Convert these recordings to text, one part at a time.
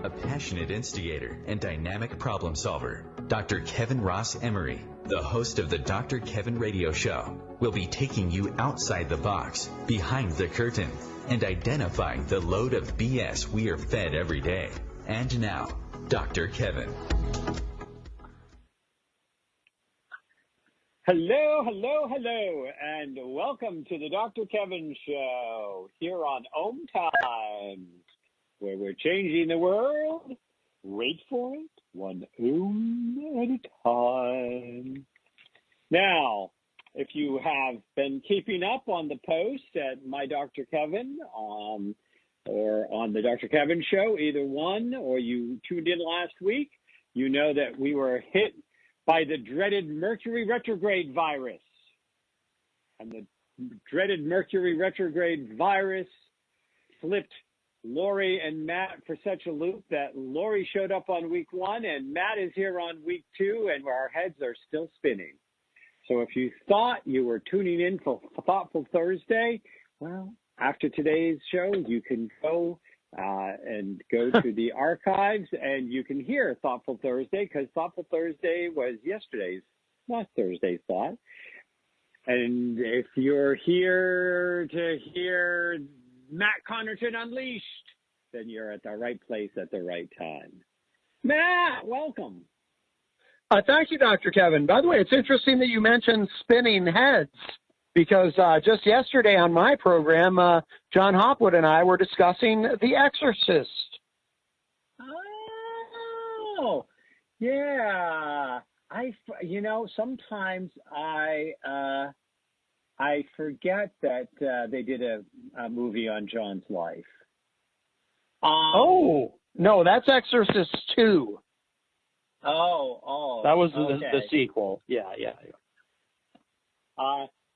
a passionate instigator and dynamic problem solver. Dr. Kevin Ross Emery, the host of the Dr. Kevin Radio Show, will be taking you outside the box, behind the curtain, and identifying the load of BS we are fed every day. And now, Dr. Kevin. Hello, hello, hello, and welcome to the Dr. Kevin Show here on OMTimes, where we're changing the world. Wait for it, one ohm at a time. Now, if you have been keeping up on the post at My Dr. Kevin or on the Dr. Kevin Show, either one, or you tuned in last week, you know that we were hit by the dreaded Mercury retrograde virus. And the dreaded Mercury retrograde virus flipped Lori and Matt for such a loop that Lori showed up on week 1 and Matt is here on week 2, and our heads are still spinning. So if you thought you were tuning in for Thoughtful Thursday, well, after today's show, you can go and go to the archives, and you can hear Thoughtful Thursday, because Thoughtful Thursday was last Thursday's thought. And if you're here to hear Matt Connarton Unleashed, then you're at the right place at the right time. Matt, welcome. Thank you, Dr. Kevin. By the way, it's interesting that you mentioned spinning heads, because just yesterday on my program, John Hopwood and I were discussing The Exorcist. Oh, yeah. Sometimes I forget that they did a movie on John's life. No, that's Exorcist 2. Oh. That was okay. the sequel. Yeah.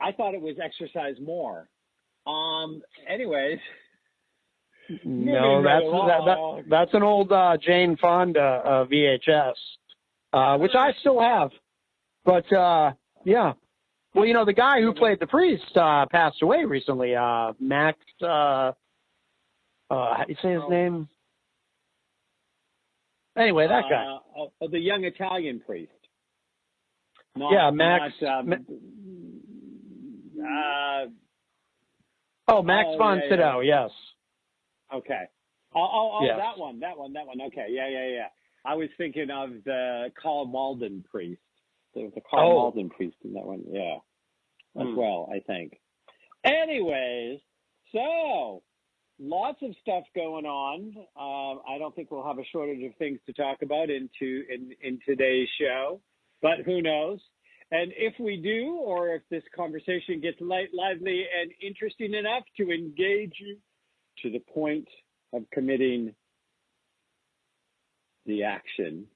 I thought it was Exercise More. Anyways. No, that's an old Jane Fonda VHS, which I still have. But, yeah. Well, the guy who played the priest passed away recently. Max, how do you say his name? Anyway, that guy. The young Italian priest. Max. Max von Sydow, yes. Okay. Yes. That one. Okay, yeah. I was thinking of the Karl Malden priest. There was a Karl Malden priest in that one, yeah, as well, I think. Anyways, so lots of stuff going on. I don't think we'll have a shortage of things to talk about in today's show, but who knows? And if we do, or if this conversation gets lively and interesting enough to engage you to the point of committing the action,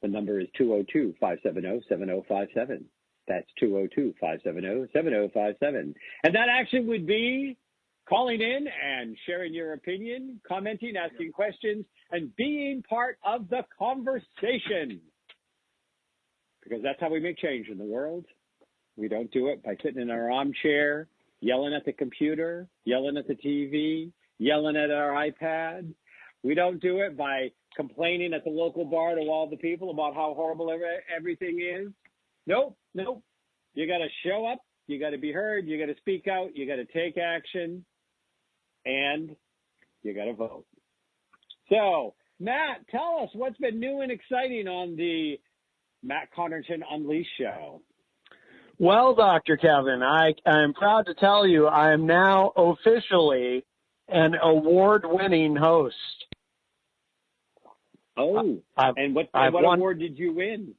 the number is 202-570-7057. That's 202-570-7057. And that action would be calling in and sharing your opinion, commenting, asking questions, and being part of the conversation. Because that's how we make change in the world. We don't do it by sitting in our armchair, yelling at the computer, yelling at the TV, yelling at our iPad. We don't do it by complaining at the local bar to all the people about how horrible everything is. Nope. You got to show up. You got to be heard. You got to speak out. You got to take action. And you got to vote. So, Matt, tell us what's been new and exciting on the Matt Connarton Unleashed show. Well, Dr. Kevin, I am proud to tell you I am now officially an award-winning host. And what award did you win?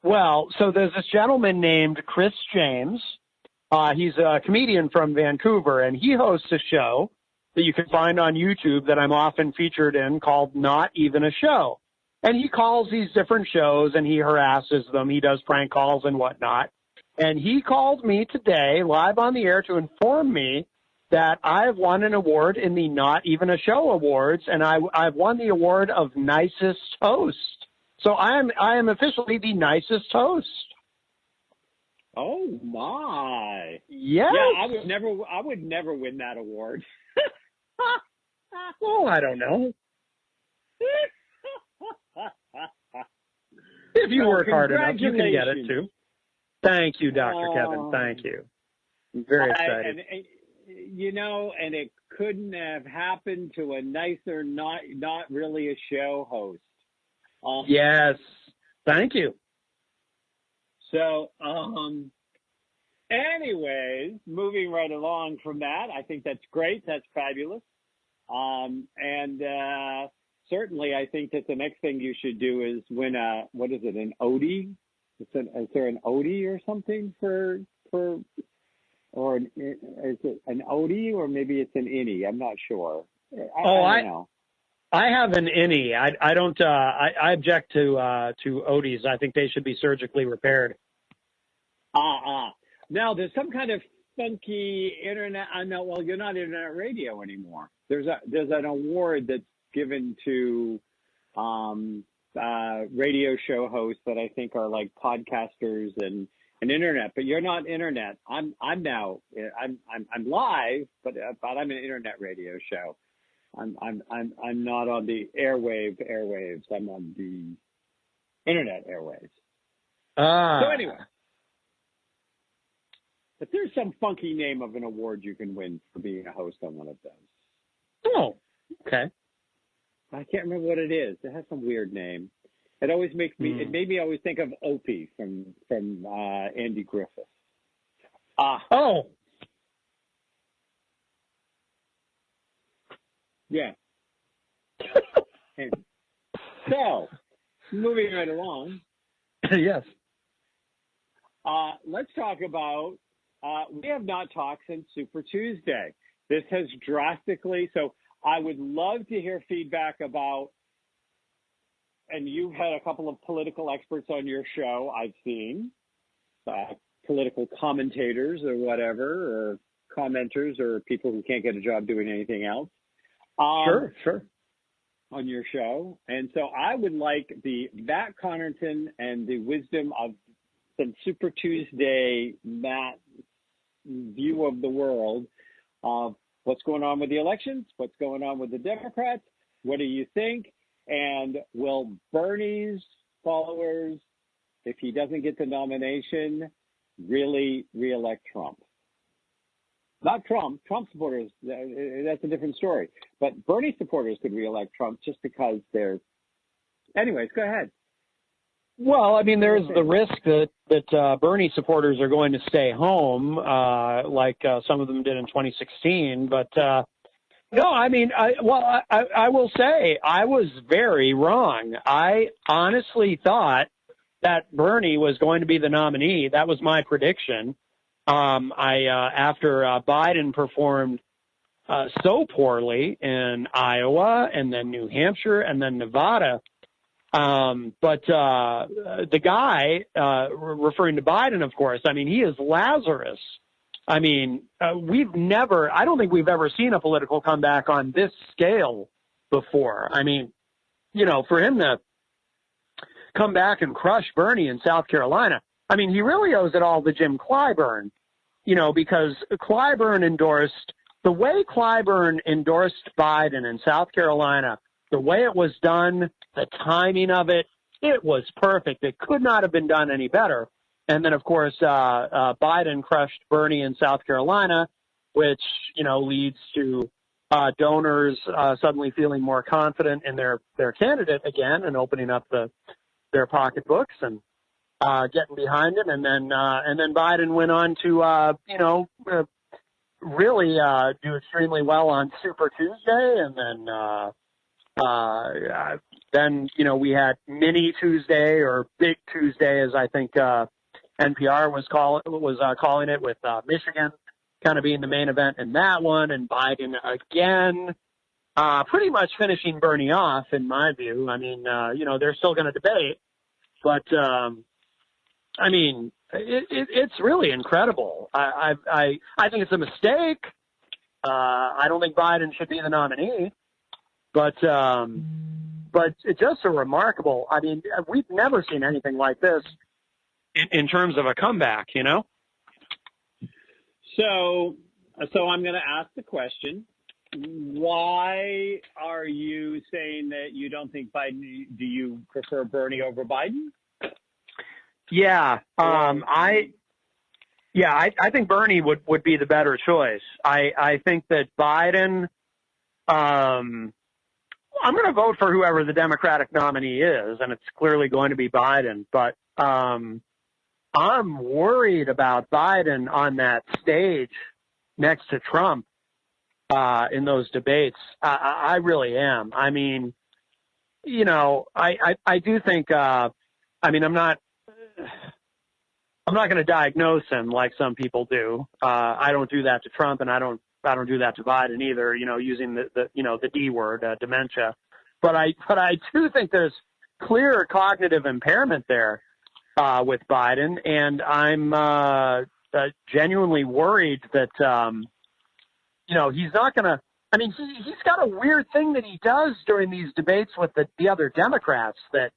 Well, so there's this gentleman named Chris James. He's a comedian from Vancouver, and he hosts a show that you can find on YouTube that I'm often featured in called Not Even a Show. And he calls these different shows, and he harasses them. He does prank calls and whatnot. And he called me today, live on the air, to inform me that I've won an award in the Not Even a Show Awards, and I've won the award of nicest host. So I am officially the nicest host. Oh my! Yes. Yeah, I would never win that award. Oh, I don't know. If you work hard enough, you can get it Congratulations. too. Thank you, Dr. Kevin. Thank you. I'm very excited. And it couldn't have happened to a nicer, not really a show host. Yes. Thank you. So, anyways, moving right along from that, I think that's great. That's fabulous. Certainly, I think that the next thing you should do is win an Odie? Is there an Odie or something is it an Odie or maybe it's an innie? I'm not sure. I don't know. I have an innie. I don't. I object to Odies. I think they should be surgically repaired. Now there's some kind of funky internet. No, well, you're not internet radio anymore. There's an award that's given to radio show hosts that I think are like podcasters and internet, but you're not internet. I'm live, but I'm an internet radio show. I'm not on the airwaves. I'm on the internet airwaves. So anyway, but there's some funky name of an award you can win for being a host on one of those. Oh, okay. I can't remember what it is. It has some weird name. It always makes me. It made me always think of Opie from Andy Griffith. Oh. Yeah. And so, moving right along. Yes. Let's talk about. We have not talked since Super Tuesday. This has drastically. So I would love to hear feedback about. And you've had a couple of political experts on your show, I've seen, political commentators or whatever, or commenters or people who can't get a job doing anything else. Sure. On your show. And so I would like the Matt Connarton and the wisdom of some Super Tuesday Matt view of the world of what's going on with the elections, what's going on with the Democrats, what do you think? And will Bernie's followers, if he doesn't get the nomination, really reelect Trump? Not Trump. Trump supporters, that's a different story. But Bernie supporters could reelect Trump just because they're... Anyways, go ahead. Well, I mean, there's the risk that Bernie supporters are going to stay home, like some of them did in 2016. But no, I mean, I will say I was very wrong. I honestly thought that Bernie was going to be the nominee. That was my prediction. After Biden performed so poorly in Iowa and then New Hampshire and then Nevada. But the guy, referring to Biden, of course, I mean, he is Lazarus. I mean, I don't think we've ever seen a political comeback on this scale before. I mean, for him to come back and crush Bernie in South Carolina, I mean, he really owes it all to Jim Clyburn, because the way Clyburn endorsed Biden in South Carolina, the way it was done, the timing of it, it was perfect. It could not have been done any better. And then, of course, Biden crushed Bernie in South Carolina, which, leads to donors suddenly feeling more confident in their candidate again and opening up their pocketbooks and getting behind him. And then Biden went on to, really do extremely well on Super Tuesday. And then we had Mini Tuesday or Big Tuesday, as I think NPR was calling it, with Michigan kind of being the main event in that one, and Biden again, pretty much finishing Bernie off, in my view. I mean, they're still going to debate, but I mean, it's really incredible. I think it's a mistake. I don't think Biden should be the nominee, but it's just a remarkable. I mean, we've never seen anything like this in terms of a comeback, So I'm going to ask the question: why are you saying that you don't think Biden? Do you prefer Bernie over Biden? Yeah. I think Bernie would be the better choice. I think that Biden, I'm going to vote for whoever the Democratic nominee is, and it's clearly going to be Biden, but, I'm worried about Biden on that stage next to Trump, in those debates. I really am. I mean, you know, I do think, I mean, I'm not going to diagnose him like some people do. I don't do that to Trump, and I don't do that to Biden either, you know, using the D word, dementia. But I do think there's clear cognitive impairment there, with Biden. And I'm, genuinely worried that, you know, he's not going to, I mean, he's got a weird thing that he does during these debates with the other Democrats that,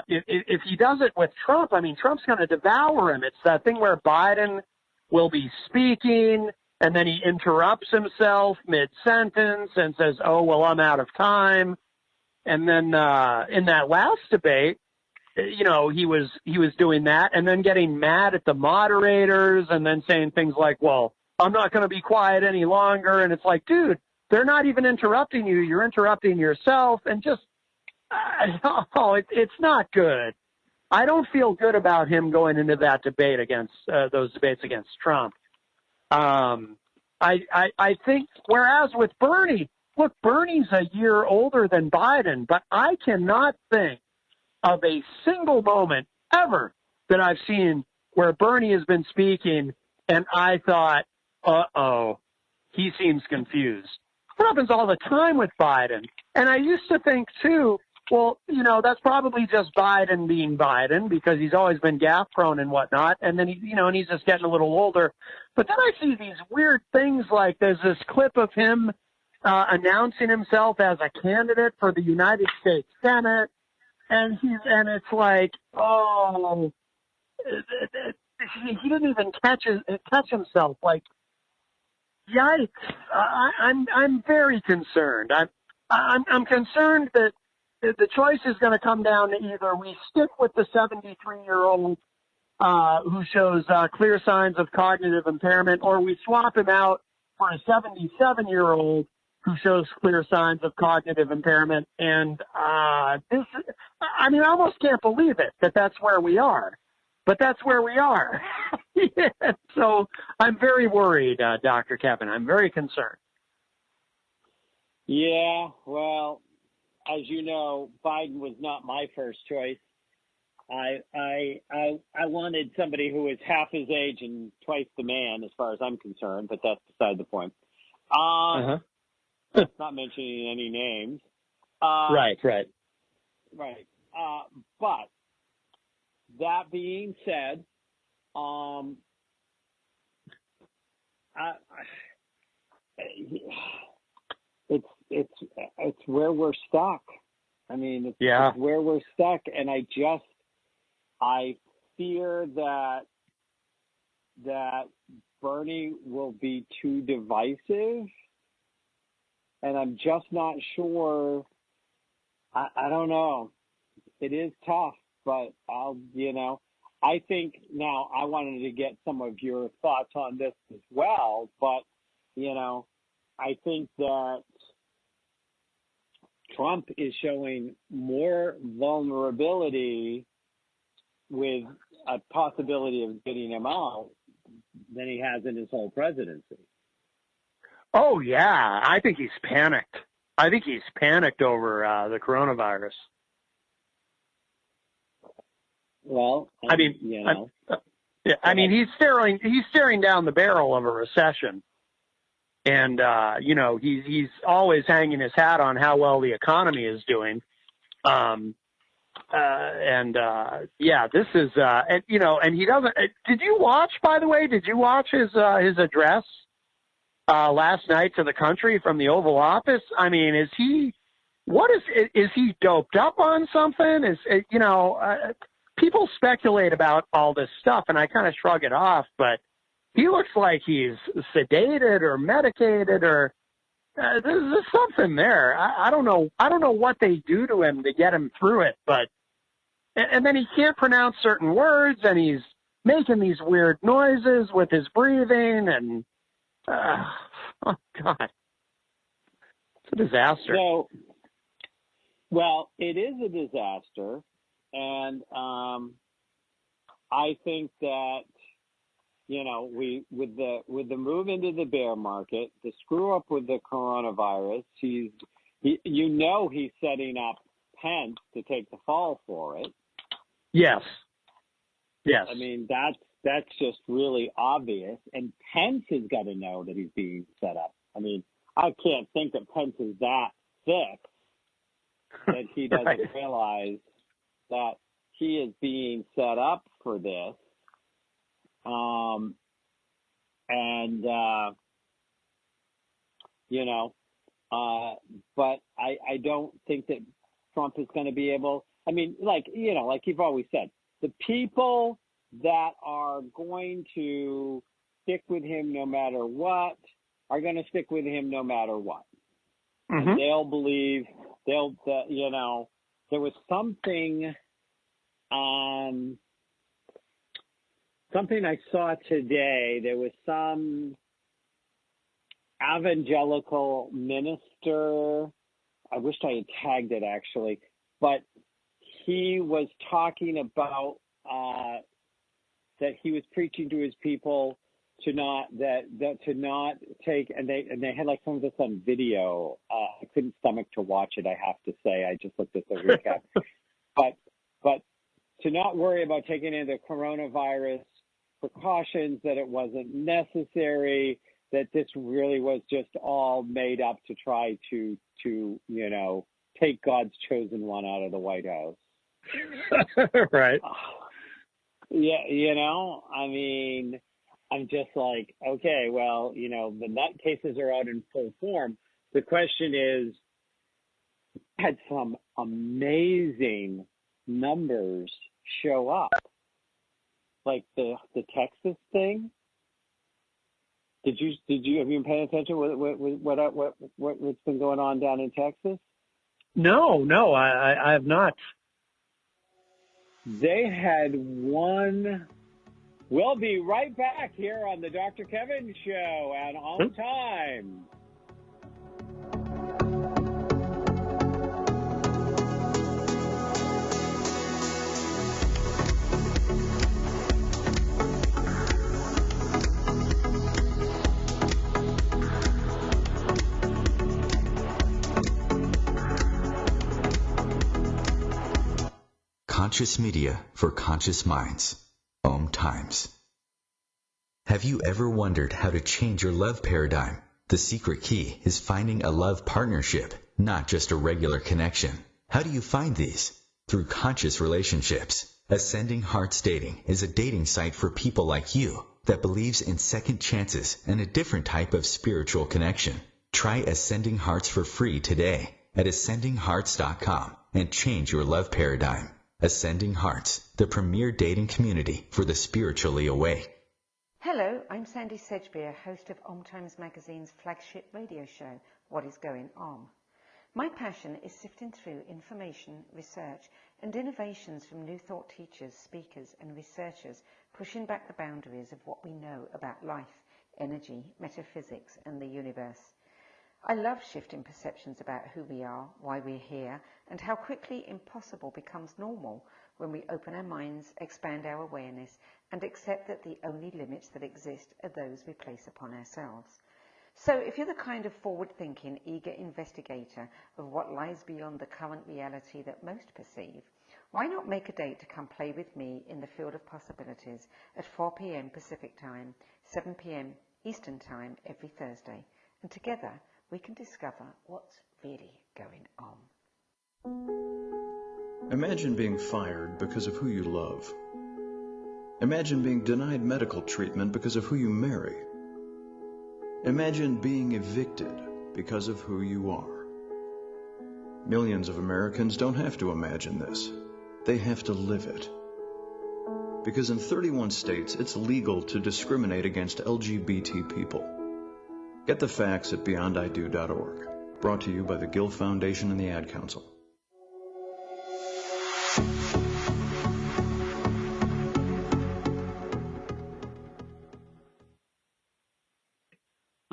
if he does it with Trump, I mean, Trump's going to devour him. It's that thing where Biden will be speaking and then he interrupts himself mid-sentence and says, "Oh, well, I'm out of time." And then, in that last debate, you know, he was doing that and then getting mad at the moderators and then saying things like, "Well, I'm not going to be quiet any longer." And it's like, dude, they're not even interrupting you. You're interrupting yourself. And just, it's not good. I don't feel good about him going into that debate against, those debates against Trump. I think, whereas with Bernie, look, Bernie's a year older than Biden, but I cannot think of a single moment ever that I've seen where Bernie has been speaking and I thought, uh-oh, he seems confused. It happens all the time with Biden. And I used to think, too, well, you know, that's probably just Biden being Biden because he's always been gaffe-prone and whatnot. And then, and he's just getting a little older. But then I see these weird things like there's this clip of him announcing himself as a candidate for the United States Senate. And it's like, oh, he didn't even catch himself. Like, yikes! I'm very concerned. I'm concerned that the choice is going to come down to either we stick with the 73-year-old who shows clear signs of cognitive impairment, or we swap him out for a 77-year-old who shows clear signs of cognitive impairment. And I almost can't believe it that that's where we are. But that's where we are. Yeah. So I'm very worried, Dr. Kevin. I'm very concerned. Yeah, well, as you know, Biden was not my first choice. I wanted somebody who was half his age and twice the man, as far as I'm concerned, but that's beside the point. Not mentioning any names. Right. But that being said, it's where we're stuck. I mean, it's where we're stuck, and I fear that Bernie will be too divisive, and I'm just not sure. I don't know. It is tough, but I think now I wanted to get some of your thoughts on this as well, but, I think that Trump is showing more vulnerability with a possibility of getting him out than he has in his whole presidency. Oh, yeah. I think he's panicked. I think he's panicked over the coronavirus. Well, he's staring down the barrel of a recession. And, he's always hanging his hat on how well the economy is doing. This is, and he doesn't, did you watch his address, last night to the country from the Oval Office? I mean, is he doped up on something? People speculate about all this stuff and I kind of shrug it off, but he looks like he's sedated or medicated or there's something there. I don't know what they do to him to get him through it, but and then he can't pronounce certain words, and he's making these weird noises with his breathing, and oh God, it's a disaster. So, well, it is a disaster, and I think that, you know, we with the move into the bear market, the screw up with the coronavirus, he's setting up Pence to take the fall for it. Yes. Yes. I mean, that's just really obvious, and Pence has got to know that he's being set up. I mean, I can't think that Pence is that thick that he doesn't Right. realize that he is being set up for this. But I don't think that Trump is going to be able, I mean, like you've always said, the people that are going to stick with him no matter what are going to stick with him no matter what. Mm-hmm. And they'll believe, there was something I saw today. There was some evangelical minister. I wished I had tagged it actually, but he was talking about that he was preaching to his people to not take, and they had like some of this on video. I couldn't stomach to watch it, I have to say. I just looked at the recap, but to not worry about taking in the coronavirus precautions, that it wasn't necessary, that this really was just all made up to try to take God's chosen one out of the White House. Right. Yeah, I mean, I'm just like, okay, well, the nutcases are out in full form. The question is, had some amazing numbers show up, like the Texas thing. Have you been paying attention what's been going on down in Texas? No, I have not. They had one. We'll be right back here on the Dr. Kevin Show at OMTimes. Conscious media for conscious minds. OMTimes. Have you ever wondered how to change your love paradigm? The secret key is finding a love partnership, not just a regular connection. How do you find these? Through conscious relationships. Ascending Hearts Dating is a dating site for people like you that believes in second chances and a different type of spiritual connection. Try Ascending Hearts for free today at ascendinghearts.com and change your love paradigm. Ascending Hearts, the premier dating community for the spiritually awake. Hello, I'm Sandy Sedgbeer, host of OMTimes Magazine's flagship radio show, What is Going On? My passion is sifting through information, research, and innovations from new thought teachers, speakers, and researchers pushing back the boundaries of what we know about life, energy, metaphysics, and the universe. I love shifting perceptions about who we are, why we're here, and how quickly impossible becomes normal when we open our minds, expand our awareness, and accept that the only limits that exist are those we place upon ourselves. So if you're the kind of forward-thinking, eager investigator of what lies beyond the current reality that most perceive, why not make a date to come play with me in the field of possibilities at 4 p.m. Pacific Time, 7 p.m. Eastern Time every Thursday, and together we can discover what's really going on. Imagine being fired because of who you love. Imagine being denied medical treatment because of who you marry. Imagine being evicted because of who you are. Millions of Americans don't have to imagine this. They have to live it. Because in 31 states, it's legal to discriminate against LGBT people. Get the facts at beyondido.org. Brought to you by the Gill Foundation and the Ad Council.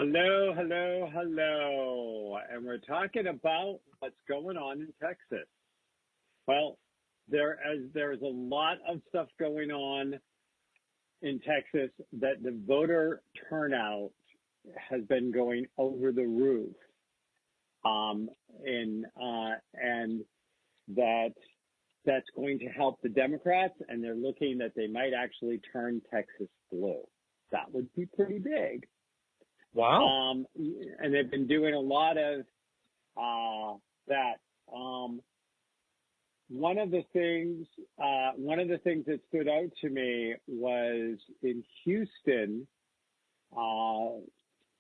Hello, hello, hello. And we're talking about what's going on in Texas. Well, there's a lot of stuff going on in Texas that the voter turnout has been going over the roof. And that's going to help the Democrats, and they're looking that they might actually turn Texas blue. That would be pretty big. Wow. And they've been doing a lot of that. One of the things that stood out to me was in Houston,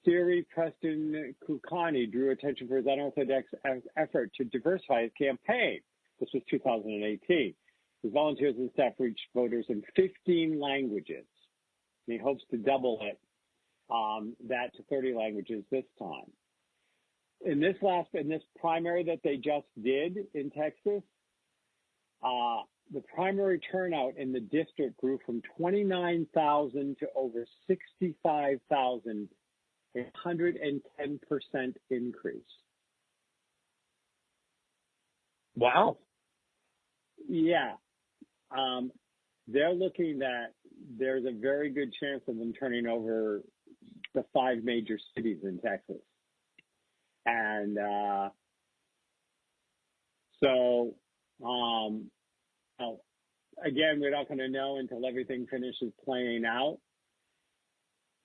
Siri Preston Kukani drew attention for his unorthodox effort to diversify his campaign. This was 2018. His volunteers and staff reached voters in 15 languages. And he hopes to double it, that to 30 languages this time. In this primary that they just did in Texas, the primary turnout in the district grew from 29,000 to over 65,000, a 110% increase. Wow. Yeah. They're looking that there's a very good chance of them turning over the 5 major cities in Texas. And again, we're not going to know until everything finishes playing out.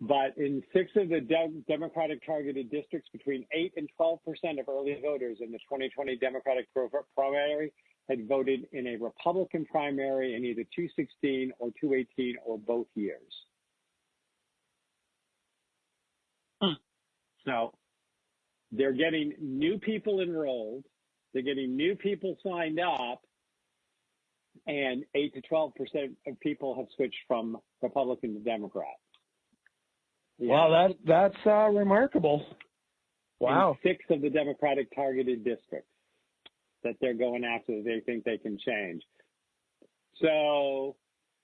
But in 6 of the Democratic targeted districts, between 8 and 12% of early voters in the 2020 Democratic primary had voted in a Republican primary in either 2016 or 2018 or both years. So they're getting new people enrolled, they're getting new people signed up, and 8 to 12% of people have switched from Republican to Democrat. Yeah. Wow, that's remarkable. Wow. In 6 of the Democratic targeted districts that they're going after, they think they can change. So,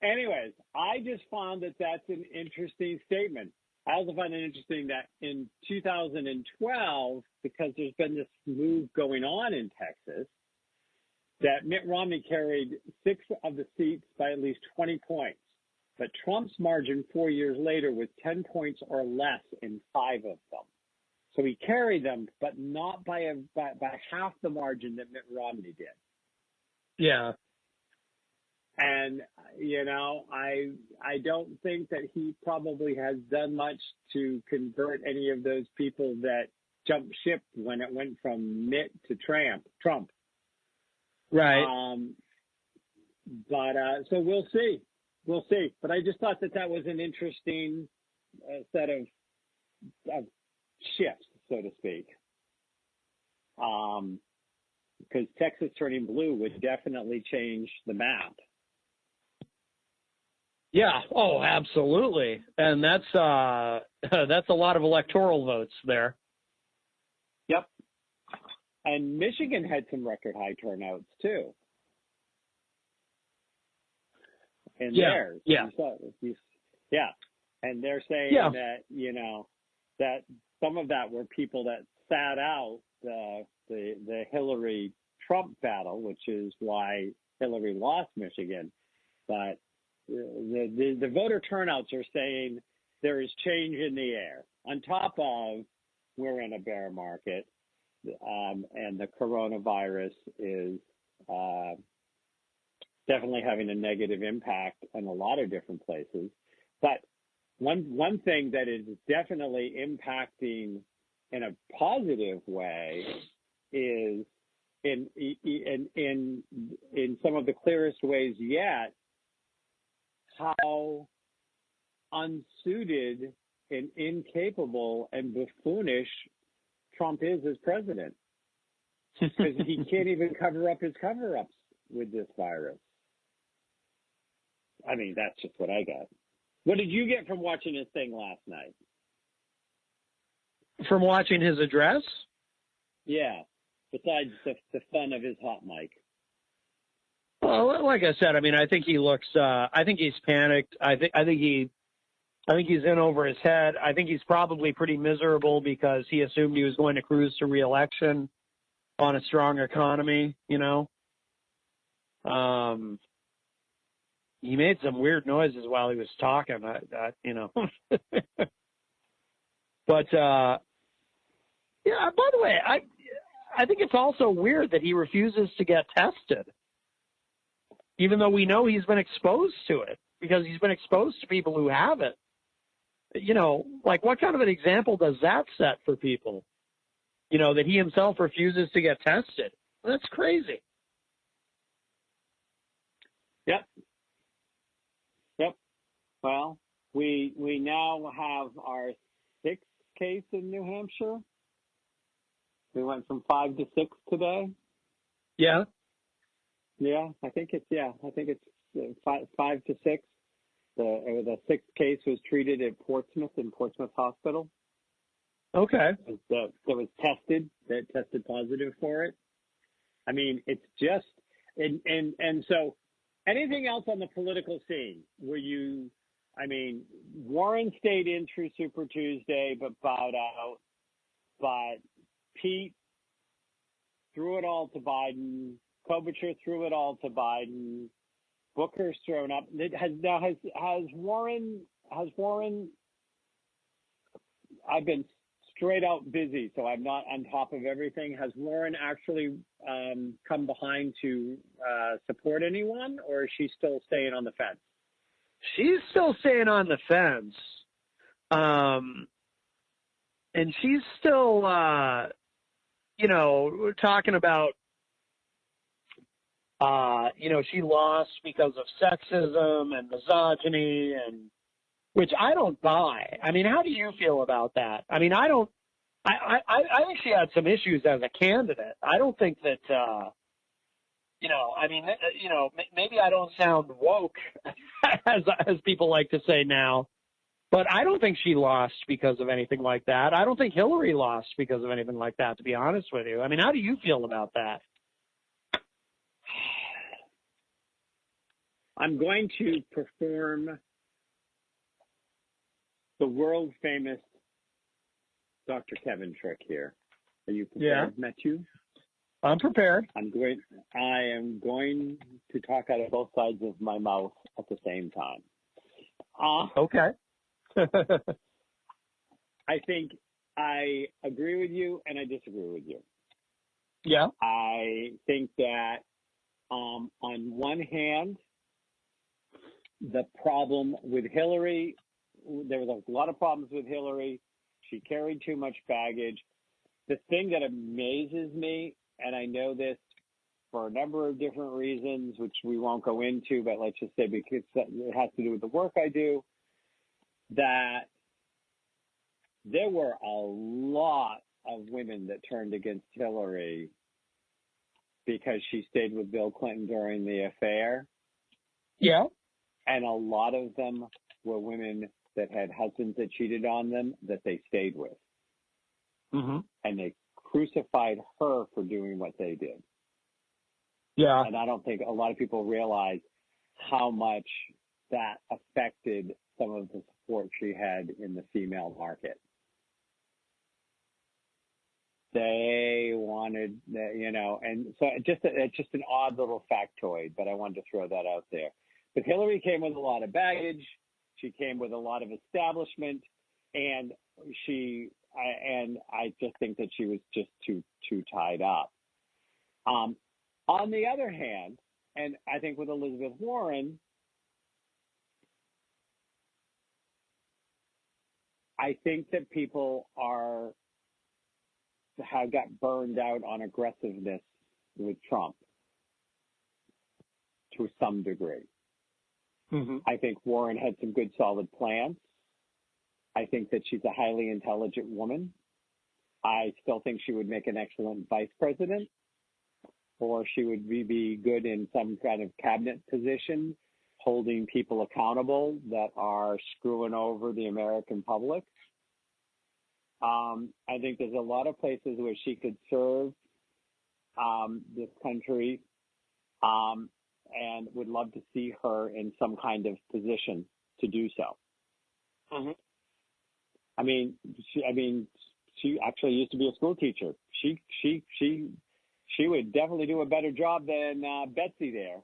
anyways, I just found that that's an interesting statement. I also find it interesting that in 2012, because there's been this move going on in Texas, that Mitt Romney carried 6 of the seats by at least 20 points. But Trump's margin 4 years later was 10 points or less in 5 of them. So he carried them, but not by half the margin that Mitt Romney did. Yeah. And, you know, I don't think that he probably has done much to convert any of those people that jumped ship when it went from Mitt to Trump. Right. So we'll see. We'll see. But I just thought that was an interesting set of shifts, so to speak. Because Texas turning blue would definitely change the map. Yeah. Oh, absolutely. And that's a lot of electoral votes there. Yep. And Michigan had some record high turnouts too. And theirs. Yeah. Yeah. And they're saying that, you know, that some of that were people that sat out the Hillary Trump battle, which is why Hillary lost Michigan. But the voter turnouts are saying there is change in the air. On top of we're in a bear market, and the coronavirus is definitely having a negative impact on a lot of different places. But one thing that is definitely impacting in a positive way is in some of the clearest ways yet, how unsuited and incapable and buffoonish Trump is as president. Because he can't even cover up his cover-ups with this virus. I mean, that's just what I got. What did you get from watching his thing last night? From watching his address? Yeah, besides the fun of his hot mic. Well, like I said, I mean, I think he looks. I think he's panicked. I think he I think he's in over his head. I think he's probably pretty miserable because he assumed he was going to cruise to re-election on a strong economy, you know. He made some weird noises while he was talking, you know. But, yeah, by the way, I think it's also weird that he refuses to get tested, even though we know he's been exposed to it, because he's been exposed to people who have it. You know, like, what kind of an example does that set for people? You know, that he himself refuses to get tested. That's crazy. Yep. Well, we now have our 6th case in New Hampshire. We went from 5 to 6 today. Yeah. Yeah, I think it's 5 to 6. The 6th case was treated at Portsmouth in Portsmouth Hospital. Okay. That was tested. That tested positive for it. I mean, it's just and so anything else on the political scene where Warren stayed in through Super Tuesday but bowed out. But Pete threw it all to Biden. Klobuchar threw it all to Biden. Booker's thrown up. Has Warren? I've been straight out busy, so I'm not on top of everything. Has Warren actually come behind to support anyone, or is she still staying on the fence? She's still staying on the fence. And she's still, talking about, she lost because of sexism and misogyny, and which I don't buy. I mean, how do you feel about that? I mean, I think she had some issues as a candidate. I don't think that, maybe I don't sound woke, as people like to say now, but I don't think she lost because of anything like that. I don't think Hillary lost because of anything like that, to be honest with you. I mean, how do you feel about that? I'm going to perform the world-famous Dr. Kevin trick here. Are you prepared, Yeah. Matthew? I'm prepared. I am going to talk out of both sides of my mouth at the same time. Okay. I think I agree with you and I disagree with you. Yeah. I think that on one hand, the problem with Hillary, there was a lot of problems with Hillary. She carried too much baggage. The thing that amazes me, and I know this for a number of different reasons, which we won't go into, but let's just say because it has to do with the work I do, that there were a lot of women that turned against Hillary because she stayed with Bill Clinton during the affair. Yeah. And a lot of them were women that had husbands that cheated on them that they stayed with. Mm-hmm. And they crucified her for doing what they did. Yeah. And I don't think a lot of people realize how much that affected some of the support she had in the female market. They wanted, and so it's just an odd little factoid, but I wanted to throw that out there. But Hillary came with a lot of baggage. She came with a lot of establishment, and I just think that she was just too tied up. On the other hand, and I think with Elizabeth Warren, I think that people have got burned out on aggressiveness with Trump to some degree. Mm-hmm. I think Warren had some good solid plans. I think that she's a highly intelligent woman. I still think she would make an excellent vice president, or she would be good in some kind of cabinet position, holding people accountable that are screwing over the American public. I think there's a lot of places where she could serve this country, and would love to see her in some kind of position to do so. Mm-hmm. I mean, she actually used to be a school teacher. She would definitely do a better job than Betsy there.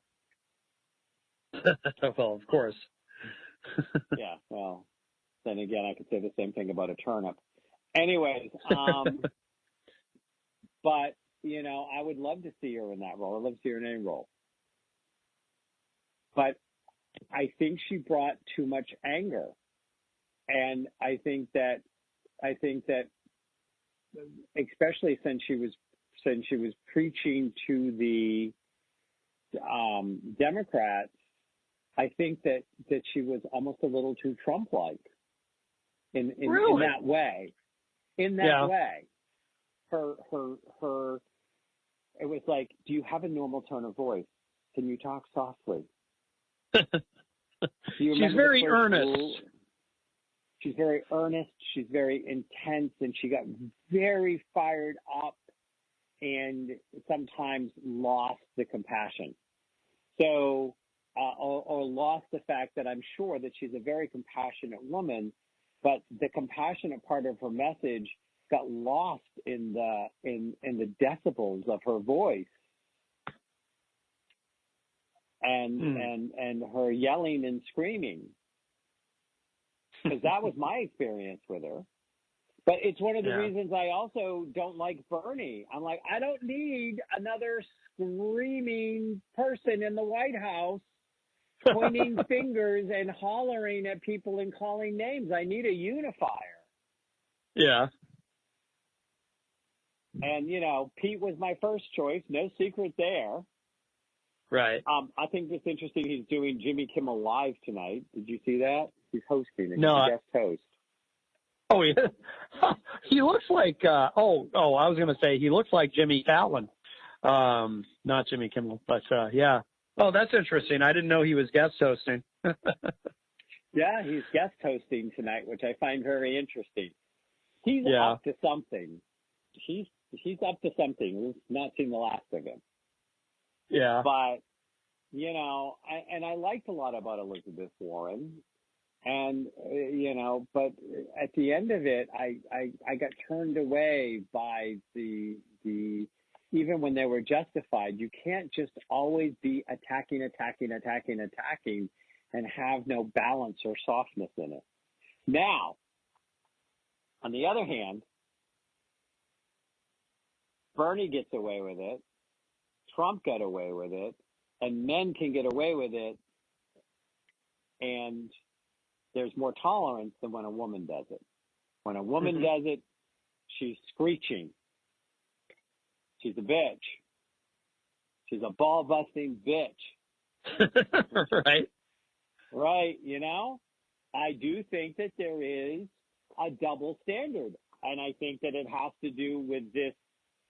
Well, of course. Yeah, well, then again, I could say the same thing about a turnip. Anyways, but, I would love to see her in that role. I'd love to see her in any role. But I think she brought too much anger. And I think that especially since she was preaching to the Democrats, I think that she was almost a little too Trump-like in that way. In that way, her. It was like, do you have a normal tone of voice? Can you talk softly? She's very earnest. Rule? She's very earnest. She's very intense, and she got very fired up, and sometimes lost the compassion. So. Or lost the fact that I'm sure that she's a very compassionate woman, but the compassionate part of her message got lost in the decibels of her voice and her yelling and screaming. Because that was my experience with her. But it's one of the reasons I also don't like Bernie. I'm like, I don't need another screaming person in the White House pointing fingers and hollering at people and calling names. I need a unifier. Yeah. And, Pete was my first choice. No secret there. Right. I think it's interesting he's doing Jimmy Kimmel Live tonight. Did you see that? He's hosting it. No. He's a guest host. Oh, yeah. He looks like, I was going to say he looks like Jimmy Fallon. Not Jimmy Kimmel, but, yeah. Oh, that's interesting. I didn't know he was guest hosting. Yeah, he's guest hosting tonight, which I find very interesting. He's up to something. He's up to something. We've not seen the last of him. Yeah. But, and I liked a lot about Elizabeth Warren. And, but at the end of it, I got turned away by the even when they were justified. You can't just always be attacking and have no balance or softness in it. Now, on the other hand, Bernie gets away with it. Trump got away with it. And men can get away with it. And there's more tolerance than when a woman does it. When a woman does it, she's screeching. She's a bitch. She's a ball-busting bitch. Right. Right, I do think that there is a double standard. And I think that it has to do with this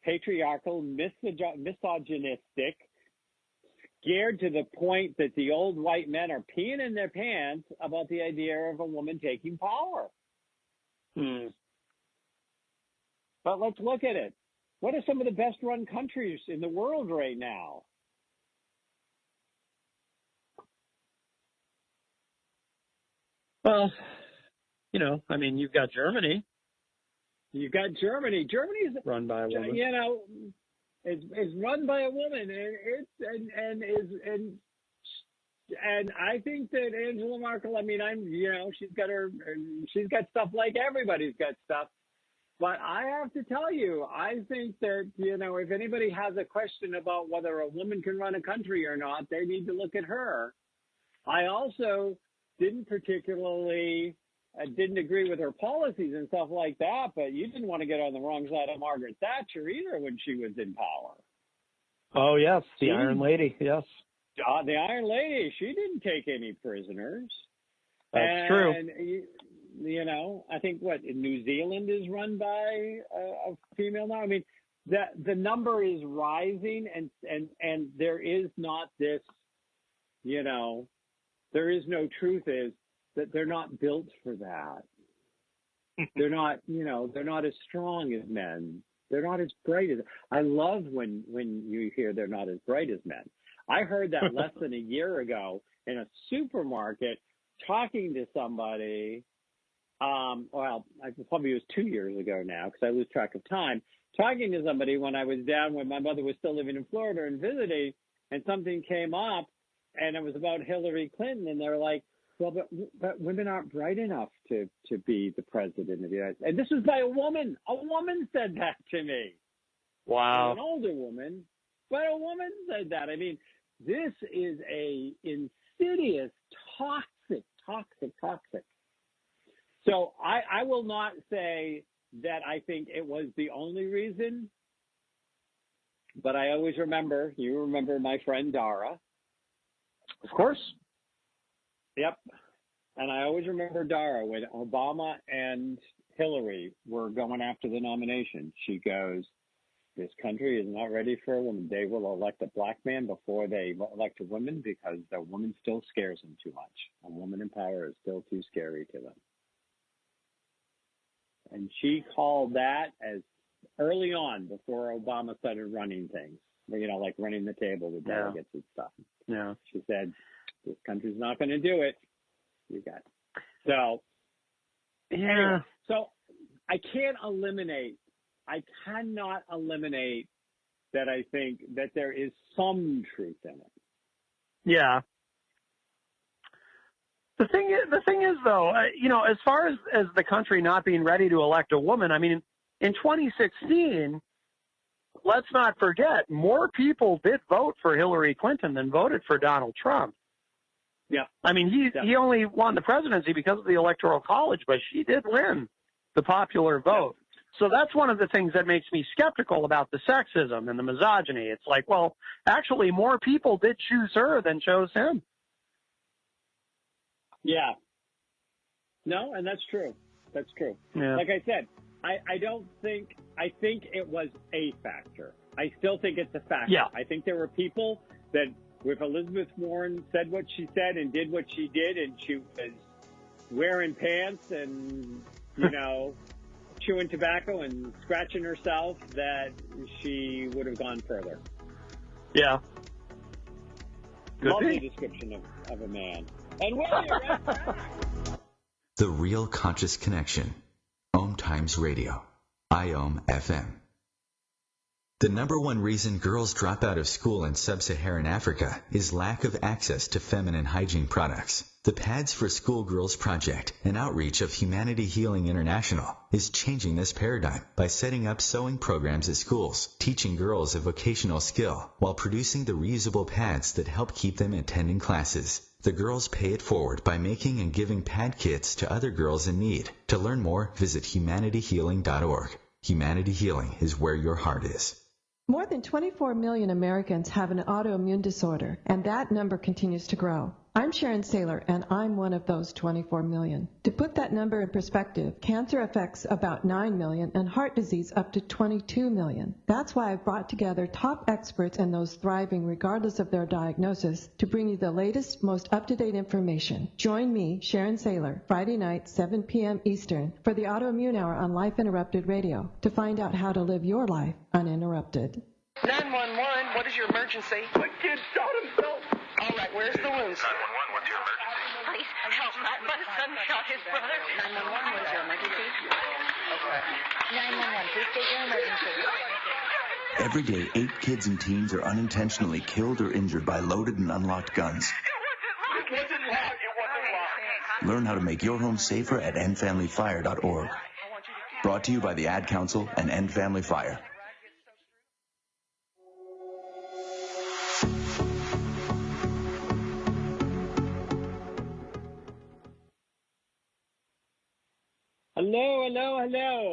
patriarchal, misogynistic, scared to the point that the old white men are peeing in their pants about the idea of a woman taking power. But let's look at it. What are some of the best run countries in the world right now? Well, you've got Germany. You've got Germany. Germany's run by a woman. Is run by a woman, and I think that Angela Merkel. she's got stuff like everybody's got stuff. But I have to tell you, I think that, if anybody has a question about whether a woman can run a country or not, they need to look at her. I also didn't agree with her policies and stuff like that, but you didn't want to get on the wrong side of Margaret Thatcher either when she was in power. Oh, yes, the Iron Lady, yes. The Iron Lady, she didn't take any prisoners. That's true. I think in New Zealand is run by a female now. I mean, the number is rising, and there is not this, there is no truth is that they're not built for that. They're not, they're not as strong as men. They're not as bright as. I love when you hear they're not as bright as men. I heard that less than a year ago in a supermarket talking to somebody. Probably was 2 years ago now because I lose track of time, talking to somebody when I was down when my mother was still living in Florida and visiting, and something came up, and it was about Hillary Clinton, and they were like, well, but women aren't bright enough to be the president of the United States. And this was by a woman. A woman said that to me. Wow. An older woman, but a woman said that. I mean, this is a insidious, toxic. So I will not say that I think it was the only reason, but I always remember, you remember my friend Dara. Of course. Yep. And I always remember Dara when Obama and Hillary were going after the nomination. She goes, this country is not ready for a woman. They will elect a black man before they elect a woman because the woman still scares them too much. A woman in power is still too scary to them. And she called that as early on before Obama started running things, like running the table with delegates and stuff. Yeah. She said, this country's not going to do it. You got it. So, anyway, so I cannot eliminate that I think that there is some truth in it. Yeah. The thing is, though, as far as the country not being ready to elect a woman, I mean, in 2016, let's not forget, more people did vote for Hillary Clinton than voted for Donald Trump. Yeah. I mean, he only won the presidency because of the Electoral College, but she did win the popular vote. Yeah. So that's one of the things that makes me skeptical about the sexism and the misogyny. It's like, well, actually, more people did choose her than chose him. Yeah. No, and that's true. That's true. Yeah. Like I said, I think it was a factor. I still think it's a factor. Yeah. I think there were people that, if Elizabeth Warren said what she said and did what she did, and she was wearing pants and, chewing tobacco and scratching herself, that she would have gone further. Yeah. Lovely description of a man. And we'll be right back. The Real Conscious Connection. OMTimes Radio. IOM FM. The number one reason girls drop out of school in sub-Saharan Africa is lack of access to feminine hygiene products. The Pads for Schoolgirls Project, an outreach of Humanity Healing International, is changing this paradigm by setting up sewing programs at schools, teaching girls a vocational skill, while producing the reusable pads that help keep them attending classes. The girls pay it forward by making and giving pad kits to other girls in need. To learn more, visit humanityhealing.org. Humanity Healing is where your heart is. More than 24 million Americans have an autoimmune disorder, and that number continues to grow. I'm Sharon Saylor, and I'm one of those 24 million. To put that number in perspective, cancer affects about 9 million and heart disease up to 22 million. That's why I've brought together top experts and those thriving regardless of their diagnosis to bring you the latest, most up-to-date information. Join me, Sharon Saylor, Friday night, 7 p.m. Eastern, for the Autoimmune Hour on Life Interrupted Radio to find out how to live your life uninterrupted. 911, what is your emergency? My kid shot himself. All right, where's the wounds? 911, what's your emergency? Please help. My son shot his brother. 911, what's your emergency? Okay. 911, please state your emergency. Every day, 8 kids and teens are unintentionally killed or injured by loaded and unlocked guns. It wasn't locked. Learn how to make your home safer at endfamilyfire.org. Brought to you by the Ad Council and End Family Fire. Hello,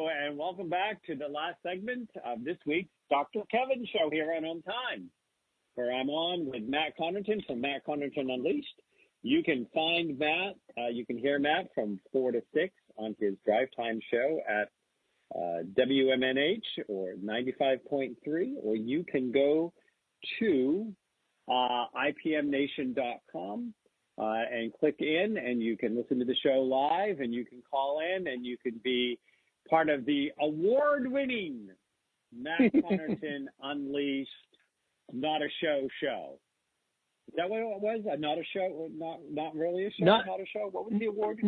and welcome back to the last segment of this week's Dr. Kevin Show here on OMTimes, where I'm on with Matt Connarton from Matt Connarton Unleashed. You can find Matt, you can hear Matt from 4 to 6 on his drive time show at WMNH or 95.3, or you can go to IPMNation.com. And click in, and you can listen to the show live, and you can call in, and you can be part of the award-winning Matt Connarton Unleashed Not a Show show. Is that what it was? Not a show? Not really a show? Not a show? What was the award?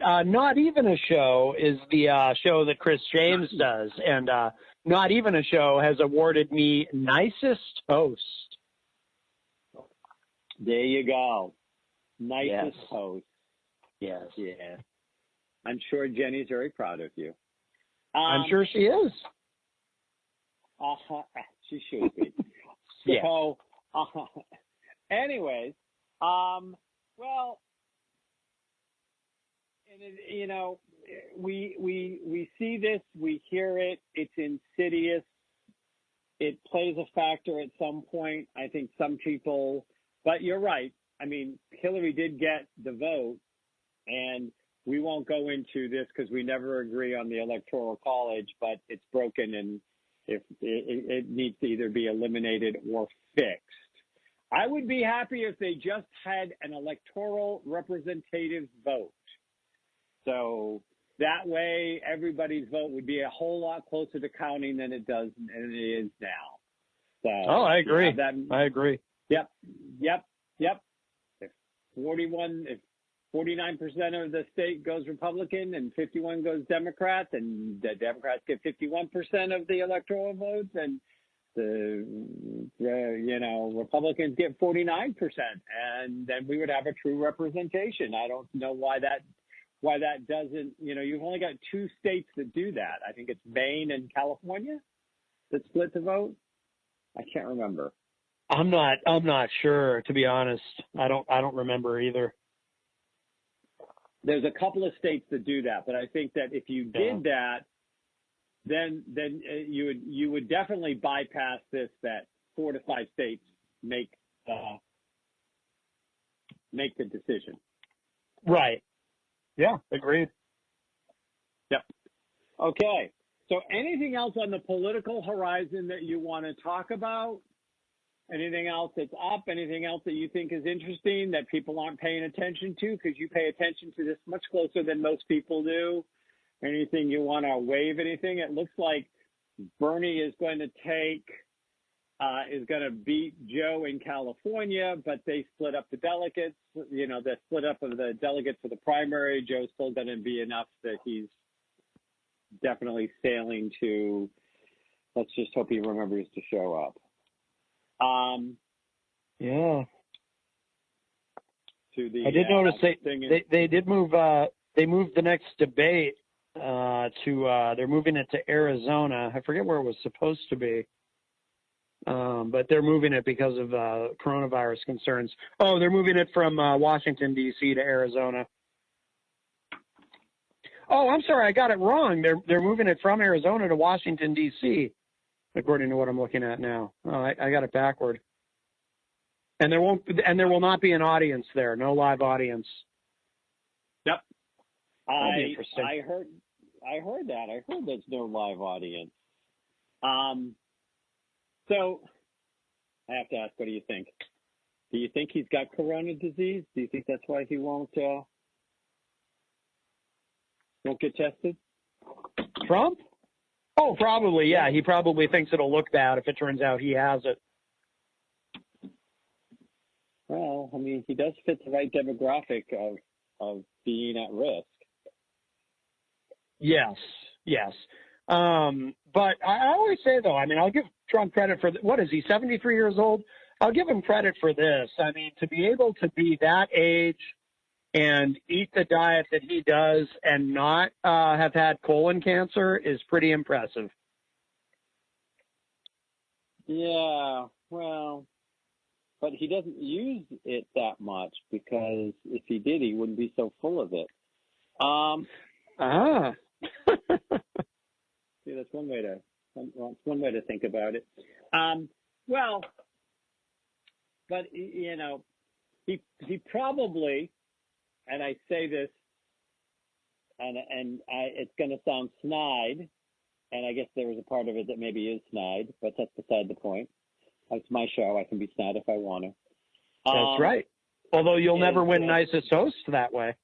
Not Even a Show is the show that Chris James does, and Not Even a Show has awarded me nicest host. There you go. Nicest Yes. host. Yes. Yeah. I'm sure Jenny's very proud of you. I'm sure she is. She should be. Yeah. So, anyways, well, and you know, we see this, we hear it. It's insidious. It plays a factor at some point. I think some people, but you're right. I mean, Hillary did get the vote, and we won't go into this because we never agree on the Electoral College, but it's broken, and if it needs to either be eliminated or fixed. I would be happy if they just had an electoral representative vote. So that way, everybody's vote would be a whole lot closer to counting than it does and it is now. So, I agree. I agree. Yep. If 49% of the state goes Republican and 51 goes Democrat, and the Democrats get 51% of the electoral votes, and the Republicans get 49%, and then we would have a true representation. I don't know why that doesn't. You've only got two states that do that. I think it's Maine and California that split the vote. I can't remember. I'm not sure, to be honest. I don't remember either. There's a couple of states that do that, but I think that if you did that, then you would definitely bypass this, that 4 to 5 states make the decision. Right. Yeah, agreed. Yep. Okay. So anything else on the political horizon that you want to talk about? Anything else that's up? Anything else that you think is interesting that people aren't paying attention to? Because you pay attention to this much closer than most people do. Anything you want to wave? Anything? It looks like Bernie is going to beat Joe in California, but they split up the delegates. The split up of the delegates for the primary. Joe's still going to be enough that he's definitely sailing to. Let's just hope he remembers to show up. Yeah. To the. I did notice they did move. They moved the next debate they're moving it to Arizona. I forget where it was supposed to be. But they're moving it because of coronavirus concerns. Oh, they're moving it from Washington, D.C. to Arizona. Oh, I'm sorry, I got it wrong. They're moving it from Arizona to Washington, D.C., according to what I'm looking at now. Oh, I got it backward. And there will not be an audience there. No live audience. Yep. Interesting. I heard that. I heard there's no live audience. So I have to ask, what do you think? Do you think he's got corona disease? Do you think that's why he won't get tested? Trump? Oh, probably, yeah. He probably thinks it'll look bad if it turns out he has it. Well, I mean, he does fit the right demographic of being at risk. Yes. But I always say, though, I mean, I'll give Trump credit for, what is he, 73 years old? I'll give him credit for this. I mean, to be able to be that age and eat the diet that he does and not have had colon cancer is pretty impressive. Yeah, well, but he doesn't use it that much, because if he did, he wouldn't be so full of it. See, that's one way to think about it. Well, but he probably, and I say this, it's going to sound snide, and I guess there was a part of it that maybe is snide, but that's beside the point. It's my show. I can be snide if I want to. That's right. Although you'll never win nicest host that way.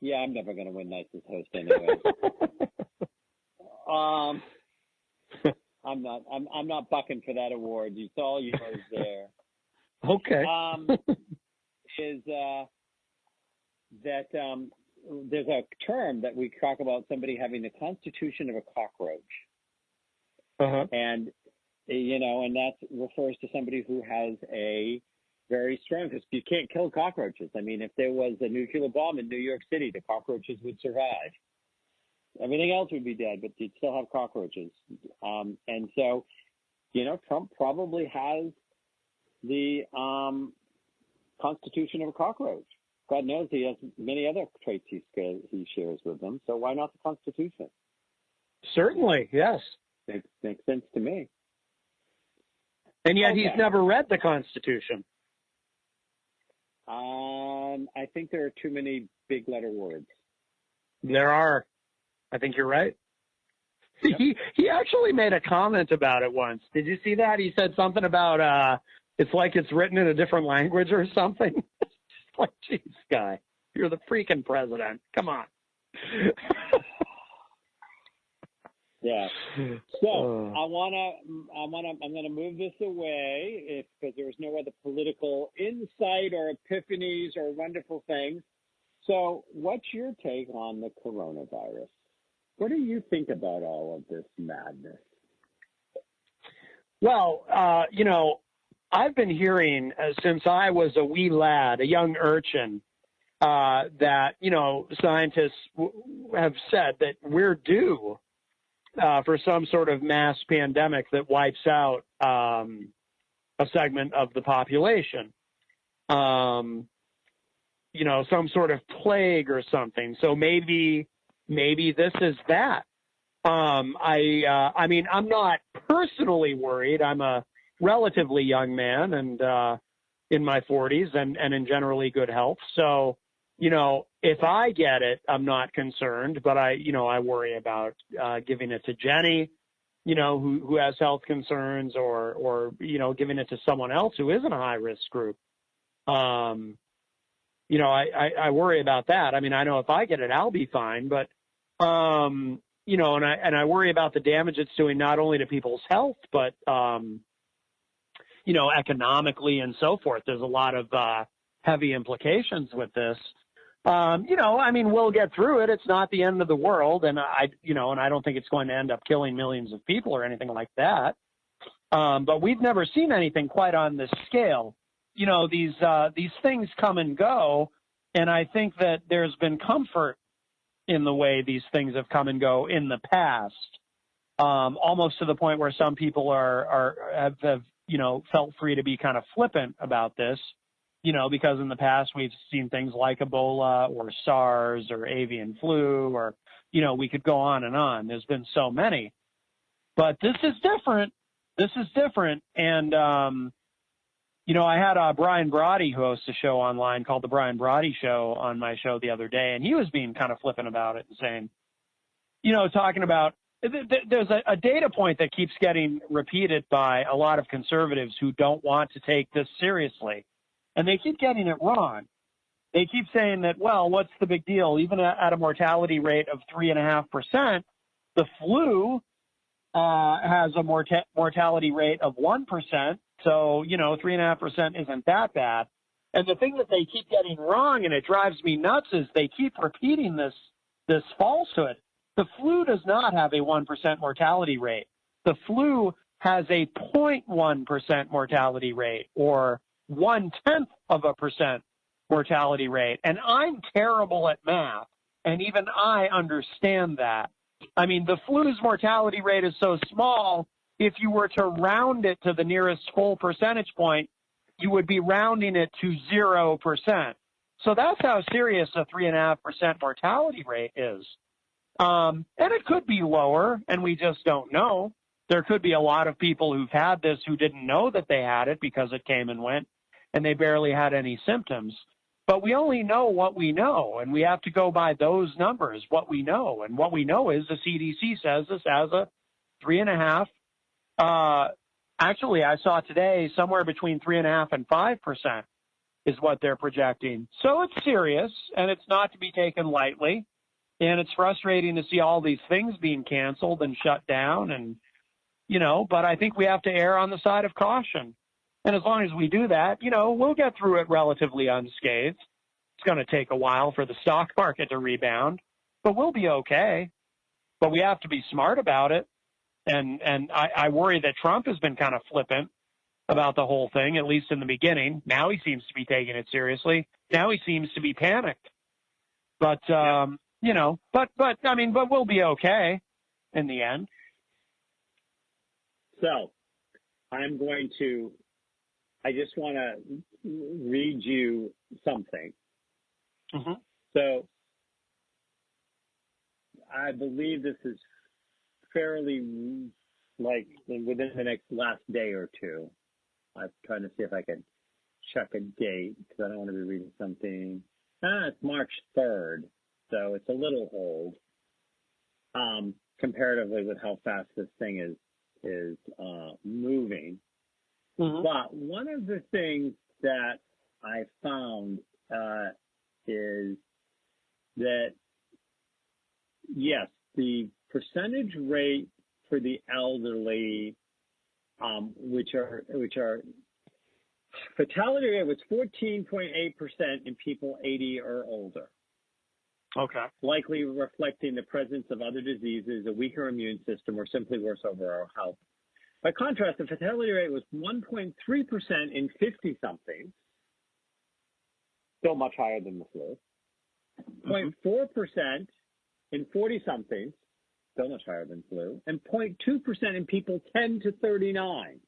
Yeah, I'm never going to win nicest host anyway. I'm not bucking for that award. You saw yours there. Okay. there's a term that we talk about somebody having the constitution of a cockroach. Uh-huh. And, and that refers to somebody who has a very strong, because you can't kill cockroaches. I mean, if there was a nuclear bomb in New York City, the cockroaches would survive. Everything else would be dead, but you'd still have cockroaches. And so, Trump probably has the constitution of a cockroach. God knows he has many other traits he shares with them. So why not the Constitution? Certainly, yes. Makes sense to me. And yet he's never read the Constitution. I think there are too many big letter words. There are. I think you're right. Yep. He actually made a comment about it once. Did you see that? He said something about it's like it's written in a different language or something. It's like, geez, guy, you're the freaking president. Come on. Yeah. So I'm gonna move this away because there was no other political insight or epiphanies or wonderful things. So what's your take on the coronavirus? What do you think about all of this madness? Well, I've been hearing since I was a wee lad, a young urchin, that, scientists have said that we're due for some sort of mass pandemic that wipes out a segment of the population. Some sort of plague or something. So maybe this is that. I mean, I'm not personally worried. I'm a relatively young man and in my 40s and in generally good health. So, if I get it, I'm not concerned, but I worry about giving it to Jenny, who has health concerns or giving it to someone else who is in a high risk group. I worry about that. I mean, I know if I get it, I'll be fine, but and I worry about the damage it's doing not only to people's health, but economically and so forth. There's a lot of heavy implications with this. We'll get through it. It's not the end of the world, and I don't think it's going to end up killing millions of people or anything like that. But we've never seen anything quite on this scale. These things come and go, and I think that there's been comfort in the way these things have come and go in the past, almost to the point where some people have felt free to be kind of flippant about this, because in the past we've seen things like Ebola or SARS or avian flu or, we could go on and on. There's been so many. But this is different. And, I had Brian Brody, who hosts a show online called The Brian Brody Show, on my show the other day, and he was being kind of flippant about it and saying, talking about there's a data point that keeps getting repeated by a lot of conservatives who don't want to take this seriously. And they keep getting it wrong. They keep saying that, well, what's the big deal? Even at a mortality rate of 3.5%, the flu has a mortality rate of 1%. So, 3.5% isn't that bad. And the thing that they keep getting wrong, and it drives me nuts, is they keep repeating this falsehood. The flu does not have a 1% mortality rate. The flu has a 0.1% mortality rate, or 0.1% mortality rate. And I'm terrible at math, and even I understand that. I mean, the flu's mortality rate is so small, if you were to round it to the nearest full percentage point, you would be rounding it to 0%. So that's how serious a 3.5% mortality rate is. And it could be lower, and we just don't know. There could be a lot of people who've had this who didn't know that they had it because it came and went, and they barely had any symptoms. But we only know what we know, and we have to go by those numbers, what we know. And what we know is the CDC says this as a 3.5. Actually, I saw today somewhere between 3.5% and 5% is what they're projecting. So it's serious, and it's not to be taken lightly. And it's frustrating to see all these things being canceled and shut down, and but I think we have to err on the side of caution. And as long as we do that, we'll get through it relatively unscathed. It's going to take a while for the stock market to rebound, but we'll be okay. But we have to be smart about it. And I worry that Trump has been kind of flippant about the whole thing, at least in the beginning. Now he seems to be taking it seriously. Now he seems to be panicked. But, you know, but we'll be okay in the end. So I just want to read you something. Mm-hmm. So I believe this is fairly like within the last day or two. I'm trying to see if I can check a date because I don't want to be reading something. It's March 3rd, so it's a little old comparatively with how fast this thing is moving. Mm-hmm. But one of the things that I found is that, yes, the percentage rate for the elderly, which are fatality rate was 14.8% in people 80 or older. Okay. Likely reflecting the presence of other diseases, a weaker immune system, or simply worse overall health. By contrast, the fatality rate was 1.3% in 50-somethings, still much higher than the flu. 0.4% in 40-somethings, still much higher than flu, and 0.2% in people 10 to 39.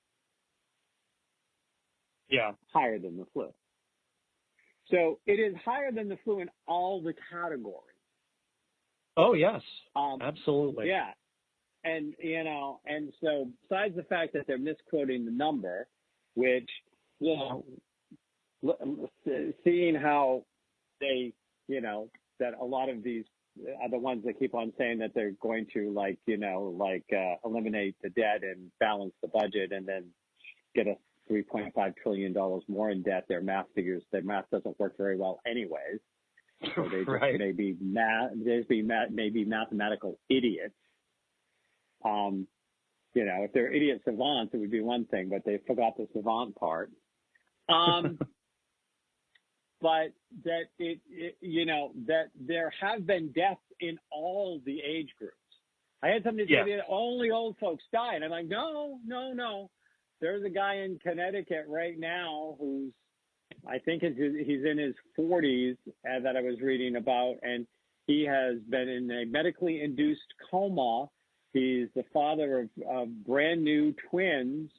Yeah. Higher than the flu. So it is higher than the flu in all the categories. Oh, yes. Absolutely. Yeah. And, you know, and so besides the fact that they're misquoting the number, which, you know, seeing how they, you know, that a lot of these are the ones that keep on saying that they're going to eliminate the debt and balance the budget and then get us $3.5 trillion more in debt. Their math doesn't work very well anyways. So they just may be mathematical idiots. You know, if they're idiot savants, it would be one thing, but they forgot the savant part. But that that there have been deaths in all the age groups. I had somebody say that only old folks die, and I'm like, no. There's a guy in Connecticut right now who's, I think he's in his 40s that I was reading about, and he has been in a medically induced coma. He's the father of brand new twins,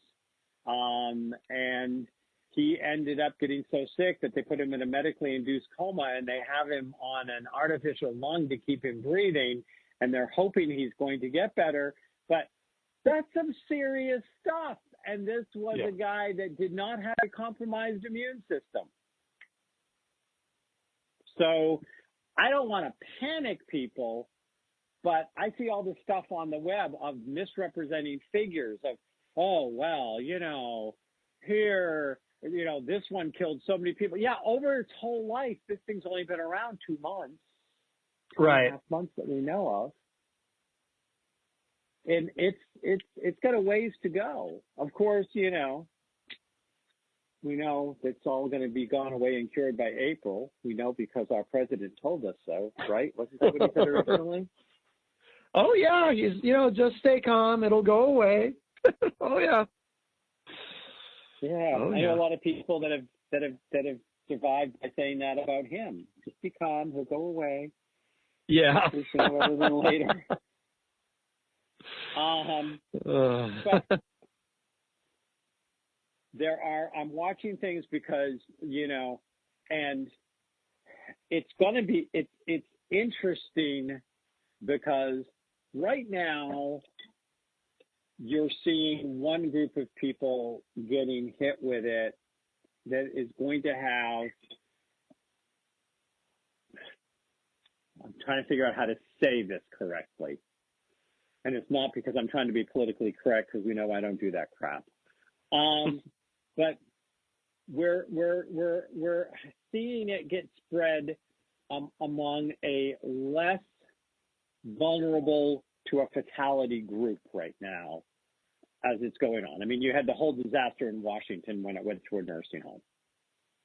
and he ended up getting so sick that they put him in a medically induced coma, and they have him on an artificial lung to keep him breathing, and they're hoping he's going to get better. But that's some serious stuff. And this was a guy that did not have a compromised immune system. So I don't want to panic people, but I see all this stuff on the web of misrepresenting figures of, oh, well, you know, here, you know, this one killed so many people. Yeah, over its whole life, this thing's only been around 2 months. Right. 2.5 months that we know of. And it's got a ways to go. Of course, you know, we know it's all going to be gone away and cured by April. We know because our president told us so, right? Wasn't that what he said originally? Oh yeah, just stay calm. It'll go away. Oh yeah. Yeah, I know a lot of people that have survived by saying that about him. Just be calm. He'll go away. Yeah. Rather than later. But I'm watching things because, you know, and it's going to be, it's interesting because right now you're seeing one group of people getting hit with it that is going to have, I'm trying to figure out how to say this correctly. And it's not because I'm trying to be politically correct, because we know I don't do that crap. But we're seeing it get spread among a less vulnerable to a fatality group right now as it's going on. I mean, you had the whole disaster in Washington when it went to a nursing home.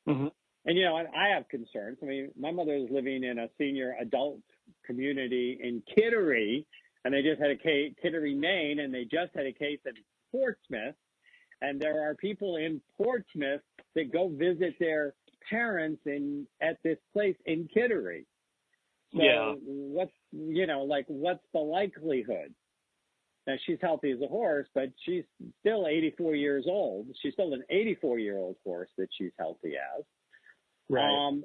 Mm-hmm. And, you know, I have concerns. I mean, my mother is living in a senior adult community in Kittery, and they just had a case, Kittery, Maine, and they just had a case in Portsmouth. And there are people in Portsmouth that go visit their parents at this place in Kittery. So what's the likelihood? Now, she's healthy as a horse, but she's still 84 years old. She's still an 84-year-old horse that she's healthy as. Right.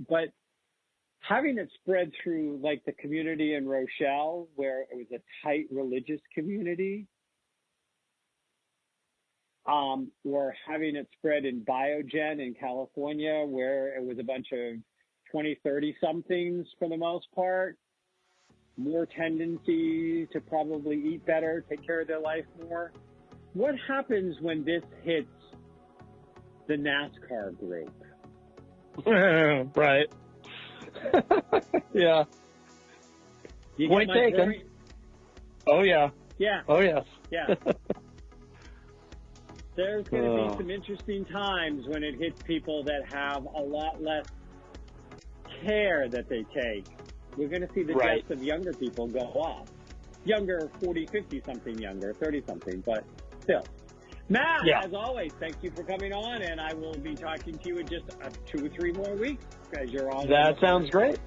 But having it spread through like the community in Rochelle, where it was a tight religious community, or having it spread in Biogen in California, where it was a bunch of 20, 30 somethings for the most part, more tendency to probably eat better, take care of their life more. What happens when this hits the NASCAR group? Right. Yeah. Point taken. Oh, yeah. Yeah. Oh, yes. Yeah. There's going to be some interesting times when it hits people that have a lot less care that they take. We're going to see the deaths of younger people go up. Younger, 40, 50-something younger, 30-something, but still. Matt, as always, thank you for coming on, and I will be talking to you in just 2 or 3 more weeks as you're on. That sounds great.